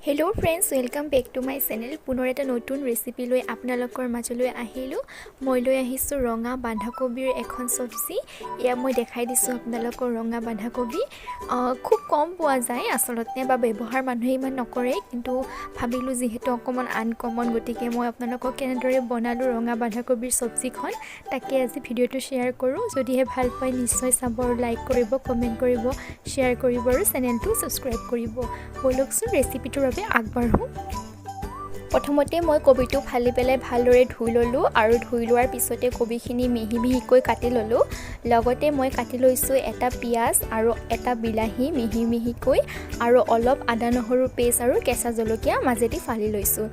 hello friends welcome back to my channel पुनर एटा नतुन recipe লৈ আপোনালোকৰ মাজলৈ আহিলো মই লৈ আহিছো ৰঙা বান্ধাকবিৰ এখন সবজি ইয়া মই দেখাই দিছো আপোনালোকৰ ৰঙা বান্ধাকবি খুব কম পোৱা যায় আসলতে বা ব্যৱহাৰ মানুহে ইমান নকৰে কিন্তু ভাবিলো যেহেতু অকমান আনকমন গতিকে মই আপোনালোকক কেনেদৰে বনালো ৰঙা বান্ধাকবিৰ সবজিখন তাকে আজি ভিডিওটো শেয়াৰ কৰো যদিহে ভাল পায় নিশ্চয় চাব আৰু লাইক কৰিব কমেন্ট কৰিব শেয়াৰ কৰিব আৰু চেনেলটো সাবস্ক্ৰাইব কৰিব বলকচোন ৰেচিপিটো আগবাঢ়ো প্ৰথমতে মই কবিটো ফালি পেলাই ভালদৰে ধুই ললো আৰু ধুই লোৱাৰ পিছতে কবিখিনি মিহি মিহিকৈ কাটি ললো লগতে মই কাটি লৈছো এটা পিয়াজ আৰু এটা বিলাহী মিহি মিহিকৈ আৰু অলপ আদা নহৰুৰ পেষ্ট আৰু কেঁচা জলকীয়া মাজেদি ফালি লৈছো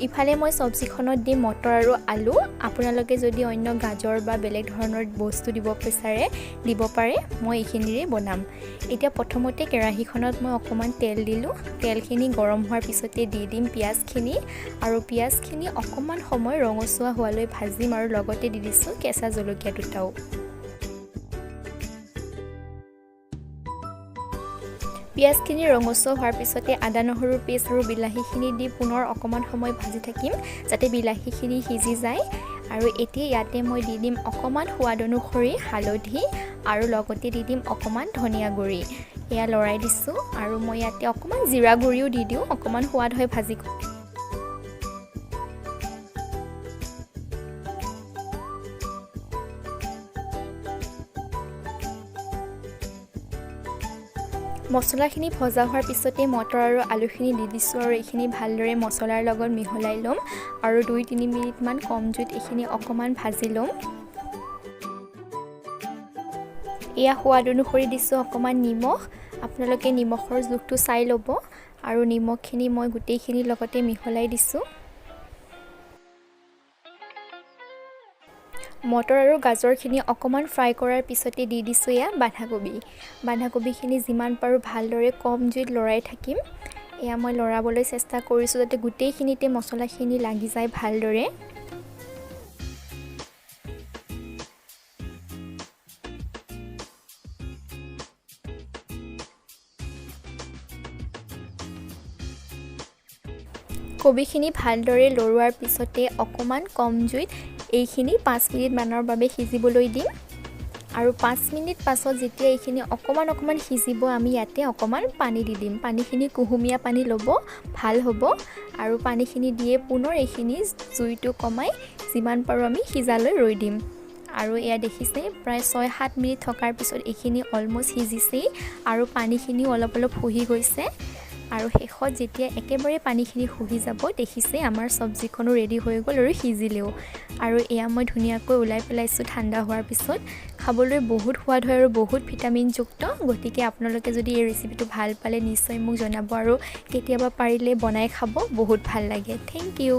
ইফালে মই সবজিখনত দি মটৰ আৰু আলু আপোনালোকে যদি অন্য গাজৰ বা বেলেগ ধৰণৰ বস্তু দিব বিচাৰে দিব পাৰে মই এইখিনিৰে বনাম এতিয়া প্ৰথমতে কেৰাহীখনত মই অকমান তেল দিলো তেলখিনি গৰম হোৱাৰ পিছতে দি দিম পিয়াজখিনি আৰু পিয়াজখিনি অকমান সময় ৰঙচুৱা হোৱালৈ ভাজিম আৰু লগতে দি দিছো কেঁচা জলকীয়া দুটাও পিয়াজখিনি ৰঙচুৱা হোৱাৰ পিছতে আদা নহৰুৰ পেষ্ট আৰু বিলাহীখিনি দি পুনৰ অকমান সময় ভাজি থাকিম যাতে বিলাহীখিনি সিজি যায় আৰু এতিয়া ইয়াতে মই দি দিম অকমান সোৱাদ অনুসৰি হালধি আৰু লগতে দি দিম অকমান ধনিয়া গুৰি এয়া লৰাই দিছো আৰু মই ইয়াতে অকমান জিৰা গুৰিও দি দিও অকমান সোৱাদ হয় ভাজি মছলাখিনি ভজা হোৱাৰ পিছতে মটৰ আৰু আলুখিনি দি দিছো আৰু এইখিনি ভালদৰে মছলাৰ লগত মিহলাই লম আৰু 2-3 মিনিট মান কম জুইত এইখিনি অকমান ভাজি লম ইয়া সোৱাদ অনুসৰি দিছো অকমান নিমখ আপোনালোকে নিমখৰ জোখটো চাই ল'ব আৰু নিমখখিনি মই গুটেইখিনি লগতে মিহলাই দিছো মটৰ আৰু গাজৰখিনি অকমান ফ্ৰাই কৰাৰ পিছতে দি দিছো ইয়া বান্ধাকবিখিনি যিমান পাৰো ভালদৰে কম জুইত লৰাই থাকিম এয়া মই লৰাবলৈ চেষ্টা কৰিছো যাতে গুটেইখিনিতে মছলাখিনি লাগি যায় ভালদৰে কবিখিনি ভালদৰে লৰোৱাৰ পিছতে অকমান কম জুইত এইখিনি 5 মিনিট মানৰ বাবে সিজিবলৈ দিম আৰু 5 মিনিট পাছত যেতিয়া এইখিনি অকমান সিজিব আমি ইয়াতে অকমান পানী দি দিম পানীখিনি কুহুমিয়া পানী ল'ব ভাল হ'ব আৰু পানীখিনি দিয়ে পুনৰ এইখিনি জুইটো কমাই যিমান পাৰো আমি সিজালৈ ৰৈ দিম আৰু এয়া দেখিছে প্ৰায় 6-7 মিনিট থকাৰ পিছত এইখিনি অলমোস্ট সিজিছে আৰু পানীখিনিও অলপ শুহি গৈছে আৰু শেষত যেতিয়া একেবাৰে পানীখিনি শুহি যাব দেখিছে আমাৰ সবজিখনো ৰেডি হৈ গ'ল আৰু সিজিলেও আৰু এয়া মই ধুনিয়াকৈ উলাই পেলাইছো ঠাণ্ডা হোৱাৰ পিছত খাবলৈ বহুত সোৱাদ হয় আৰু বহুত ভিটামিন যুক্ত গতিকে আপোনালোকে যদি এই ৰেচিপিটো ভাল পালে নিশ্চয় মোক জনাব আৰু কেতিয়াবা পাৰিলে বনাই খাব বহুত ভাল লাগে থ্যাংক ইউ